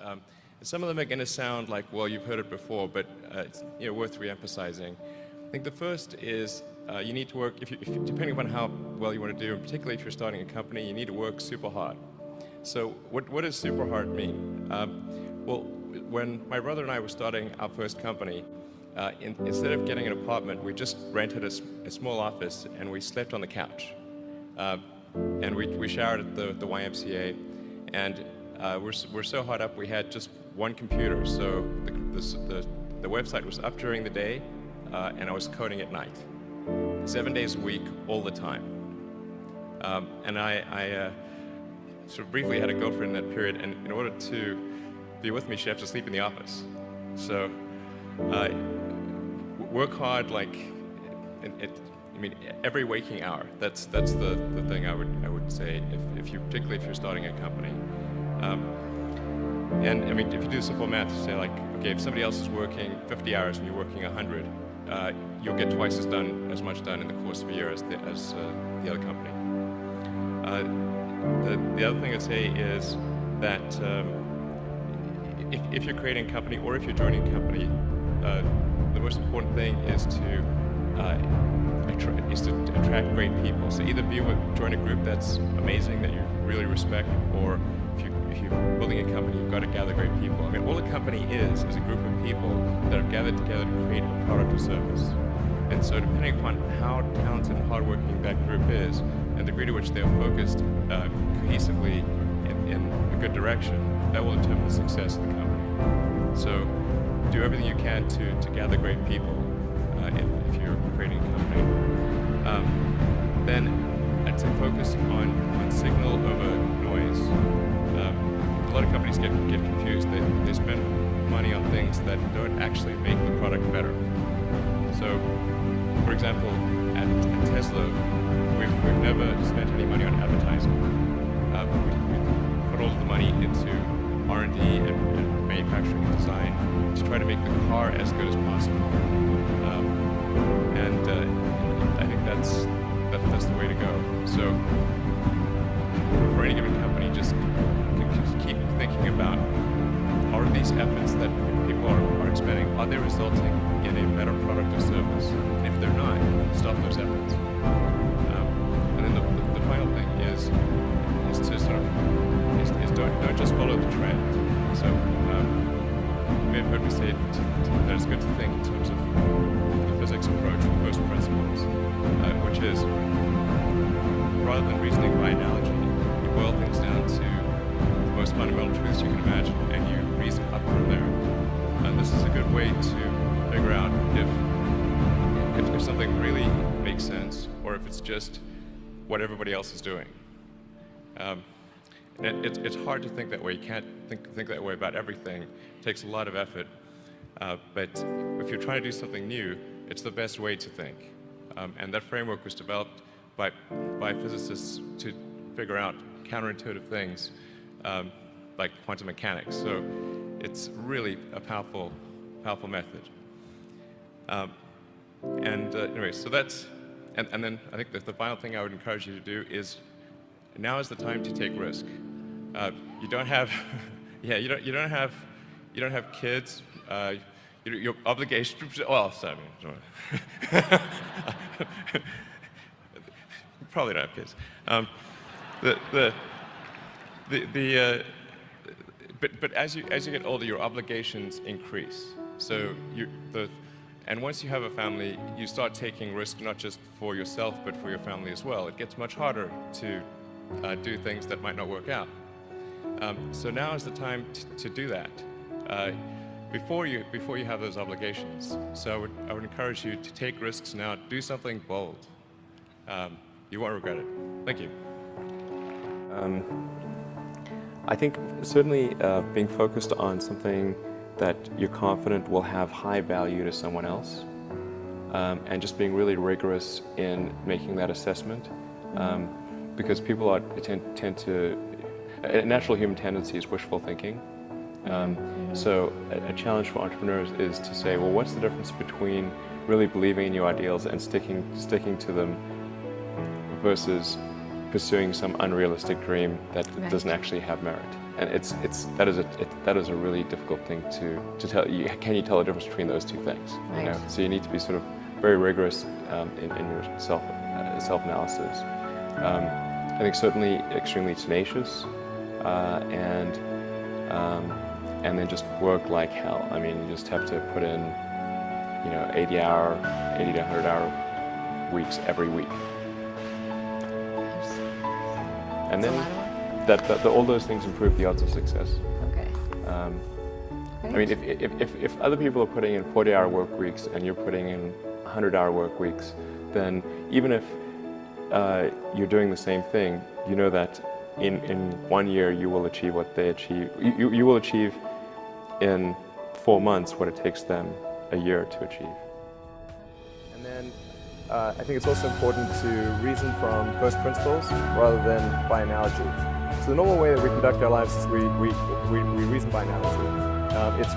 And some of them are going to sound like, well, you've heard it before, but it's worth re-emphasizing. I think the first is you need to work, depending upon how well you want to do, and particularly if you're starting a company, you need to work super hard. So what does super hard mean? Well, when my brother and I were starting our first company, instead of getting an apartment, we just rented a small office and we slept on the couch. And we showered at the YMCA, and we're so hot up we had just one computer. So the website was up during the day, and I was coding at night, 7 days a week, all the time. And I sort of briefly had a girlfriend in that period, and in order to be with me, she had to sleep in the office. So work hard, like every waking hour. That's the thing I would say particularly if you're starting a company. And I mean, if you do simple math, you say like, okay, if somebody else is working 50 hours and you're working 100, you'll get twice as much done in the course of a year as the other company. The other thing I'd say is that if you're creating a company or if you're joining a company, the most important thing is to attract great people. So either join a group that's amazing, that you really respect, or if you're building a company, you've got to gather great people. I mean, all a company is a group of people that have gathered together to create a product or service. And so depending upon how talented and hardworking that group is, and the degree to which they're focused cohesively in a good direction, that will determine the success of the company. So do everything you can to gather great people if you're creating a company. Then I'd say focus on signal over noise. A lot of companies get confused. They spend money on things that don't actually make the product better. So, for example, at Tesla, we've never spent any money on advertising. We put all of the money into R&D and manufacturing and design to try to make the car as good as possible. And I think that's the way to go. So for any given company, just keep thinking about, are these efforts that people are expending, are they resulting in a better product or service? And if they're not, stop those efforts. And then the final thing is to sort of don't just follow the trend. So you may have heard me say that it's good to think in terms of the physics approach, or first principles, which is rather than reasoning by analogy, you boil things down to the most fundamental truths you can imagine, and you reason up from there. And this is a good way to figure out if something really makes sense, or if it's just what everybody else is doing. It's hard to think that way. You can't think that way about everything. It takes a lot of effort. But if you're trying to do something new, it's the best way to think. And that framework was developed by physicists to figure out counterintuitive things like quantum mechanics. So it's really a powerful method. Anyway, so that's, and then I think that the final thing I would encourage you to do is, now is the time to take risk. You don't have, you don't have kids. Your obligation. Well, sorry, probably don't have kids. But as you get older, your obligations increase. So and once you have a family, you start taking risk not just for yourself, but for your family as well. It gets much harder to do things that might not work out. So now is the time to do that before you have those obligations. So I would encourage you to take risks now. Do something bold. You won't regret it. Thank you. I think certainly being focused on something that you're confident will have high value to someone else, and just being really rigorous in making that assessment, because people tend to, a natural human tendency is wishful thinking. So a challenge for entrepreneurs is to say, well, what's the difference between really believing in your ideals and sticking to them versus pursuing some unrealistic dream that doesn't actually have merit? and that is a really difficult thing to tell. Can you tell the difference between those two things? Right. You know, so you need to be sort of very rigorous in your self-analysis. I think certainly extremely tenacious, and then just work like hell. I mean, you just have to put in, 80 to 100 hour weeks every week. And then all those things improve the odds of success. Okay. I mean, if other people are putting in 40-hour work weeks and you're putting in 100-hour work weeks, then even if you're doing the same thing, you know that in 1 year you will achieve what they achieve. You will achieve in 4 months what it takes them a year to achieve. And then I think it's also important to reason from first principles rather than by analogy. So the normal way that we conduct our lives is we reason by analogy.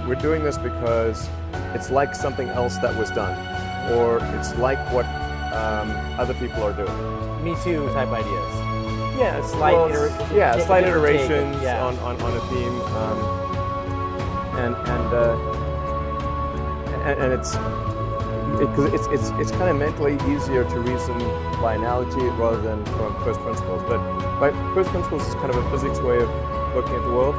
We're doing this because it's like something else that was done, or it's like what other people are doing. Me too type ideas. Yeah, Slight iterations yeah. on a theme, and it's kind of mentally easier to reason by analogy rather than from first principles. But by first principles is kind of a physics way of looking at the world,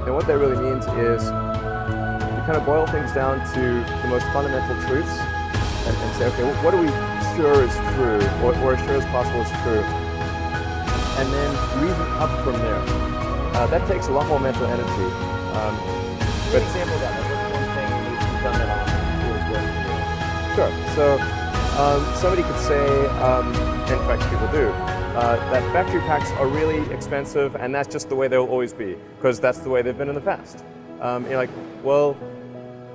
and what that really means is you kind of boil things down to the most fundamental truths and say, okay, what are we sure is true, or as sure as possible is true, and then reason up from there. That takes a lot more mental energy. But example of that, like what's one thing you've done that on was worth for you? Sure. So somebody could say, and in fact people do, that battery packs are really expensive, and that's just the way they'll always be, because that's the way they've been in the past. You're like, well,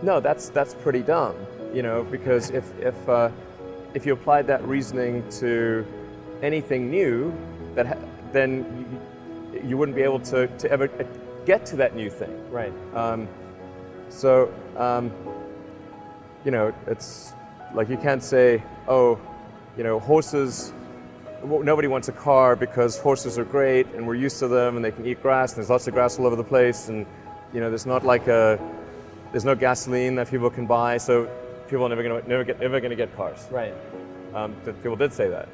no, that's pretty dumb, because if you applied that reasoning to anything new, then you wouldn't be able to ever get to that new thing. Right. It's like you can't say, horses, nobody wants a car because horses are great and we're used to them and they can eat grass and there's lots of grass all over the place, and there's no gasoline that people can buy, so people are never going to get cars. Right. People did say that,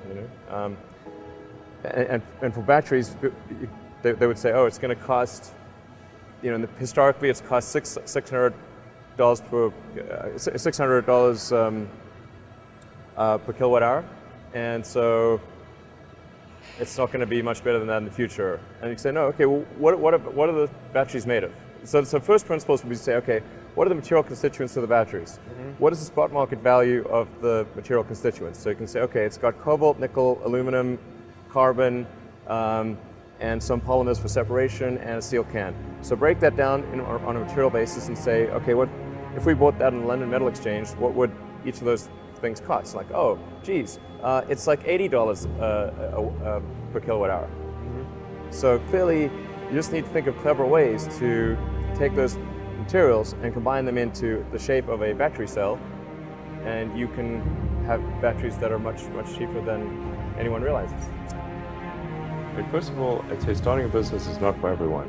and for batteries, they would say, it's going to cost, historically it's cost $600 per kilowatt hour, and so it's not going to be much better than that in the future. And you say, no, okay, well, what are the batteries made of? So first principles would be to say, okay, what are the material constituents of the batteries? Mm-hmm. What is the spot market value of the material constituents? So you can say, okay, it's got cobalt, nickel, aluminum, carbon, and some polymers for separation, and a steel can. So break that down on a material basis and say, okay, what if we bought that in the London Metal Exchange, what would each of those things cost? Like, it's like $80 per kilowatt hour. Mm-hmm. So clearly, you just need to think of clever ways to take those materials and combine them into the shape of a battery cell, and you can have batteries that are much, much cheaper than anyone realizes. First of all, I'd say starting a business is not for everyone.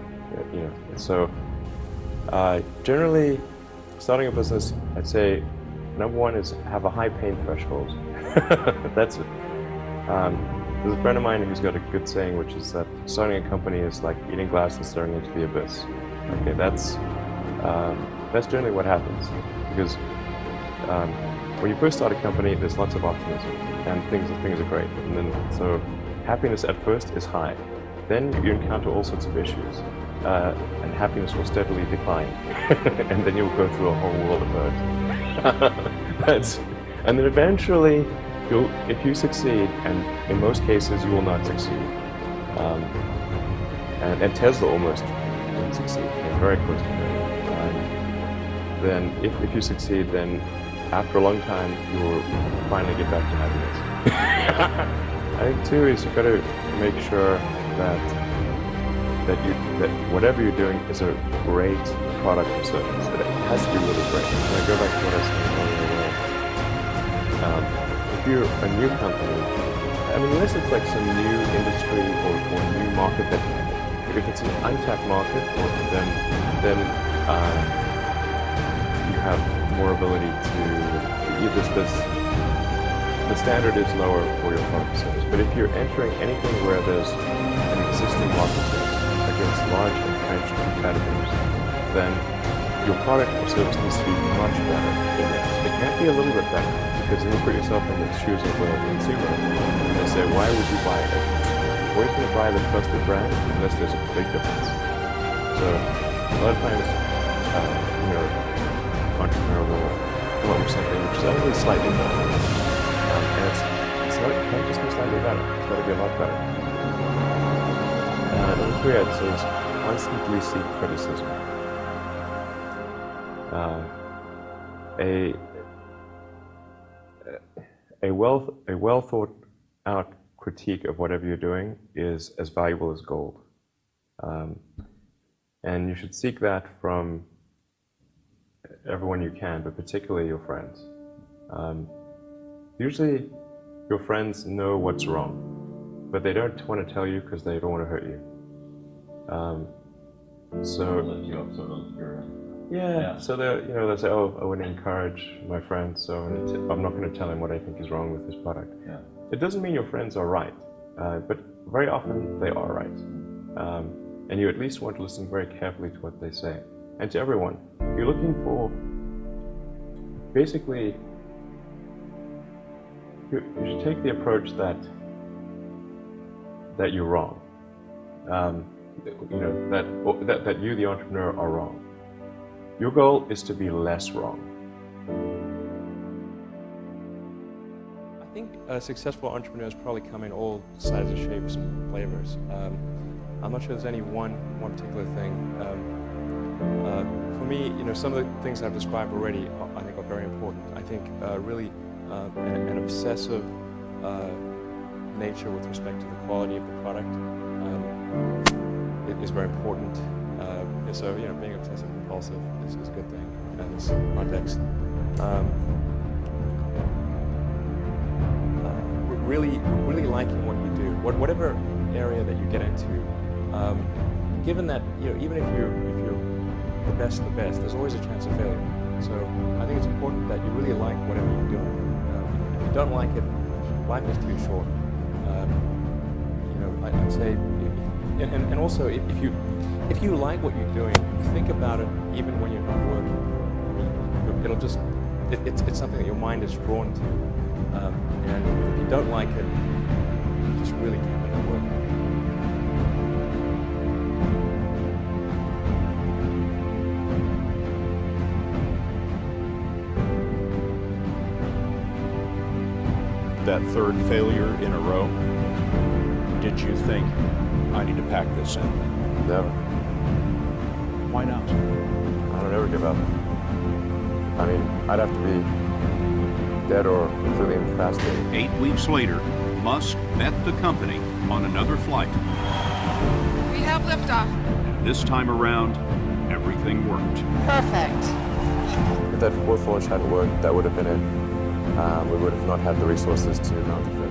So generally, starting a business, I'd say number one is have a high pain threshold. That's it. There's a friend of mine who's got a good saying, which is that starting a company is like eating glass and staring into the abyss. Okay, that's generally what happens, because when you first start a company, there's lots of optimism and things are great, and then so happiness at first is high. Then you encounter all sorts of issues, and happiness will steadily decline, and then you'll go through a whole world of hurt. And then eventually, if you succeed, and in most cases you will not succeed, and Tesla almost didn't succeed, came very close to that. Then if you succeed, then after a long time you'll finally get back to happiness. I think too is you've got to make sure that whatever you're doing is a great product or service. It has to be really great. And I go back to what I said earlier. If you're a new company, unless it's like some new industry or new market that if it's an untapped market, then you have more ability to, the standard is lower for your product or service. But if you're entering anything where there's an existing marketplace against large entrenched competitors, then your product or service needs to be much better than that. It can't be a little bit better, because then you put yourself in the shoes of the consumer and they say, why would you buy it? Where can you buy the trusted brand unless there's a big difference? So a lot of times, entrepreneur will come up with something which is only slightly better. And it can't just be slightly better, it's got to be a lot better. Number 3, I'd say, is constantly seek criticism. A well thought out critique of whatever you're doing is as valuable as gold. And you should seek that from everyone you can, but particularly your friends. Usually your friends know what's wrong, but they don't want to tell you because they don't want to hurt you. So they'll say, oh, I want to encourage my friend, so I'm not going to tell him what I think is wrong with his product. Yeah. It doesn't mean your friends are right, but very often they are right. And you at least want to listen very carefully to what they say. And to everyone, you're looking for, basically, you should take the approach that you're wrong. That you, the entrepreneur, are wrong. Your goal is to be less wrong. I think successful entrepreneurs probably come in all sizes, shapes, and flavors. I'm not sure there's any one particular thing. For me, some of the things I've described already, I think, are very important. I think really an obsessive nature with respect to the quality of the product is very important. So being obsessive compulsive is a good thing in this context. Really liking what you do, whatever area that you get into. Given that even if you're the best, there's always a chance of failure. So I think it's important that you really like whatever you're doing. If you don't like it, life is too short. I'd say, and also if you like what you're doing, you think about it even when you're not working. It's something that your mind is drawn to. And if you don't like it, you just really can't make it work. That third failure in a row, did you think, I need to pack this in? Never. Why not? I don't ever give up. I mean, I'd have to be dead or completely incapacitated. 8 weeks later, Musk met the company on another flight. We have liftoff. And this time around, everything worked. Perfect. If that fourth launch hadn't worked, that would have been it. We would have not had the resources to mount it.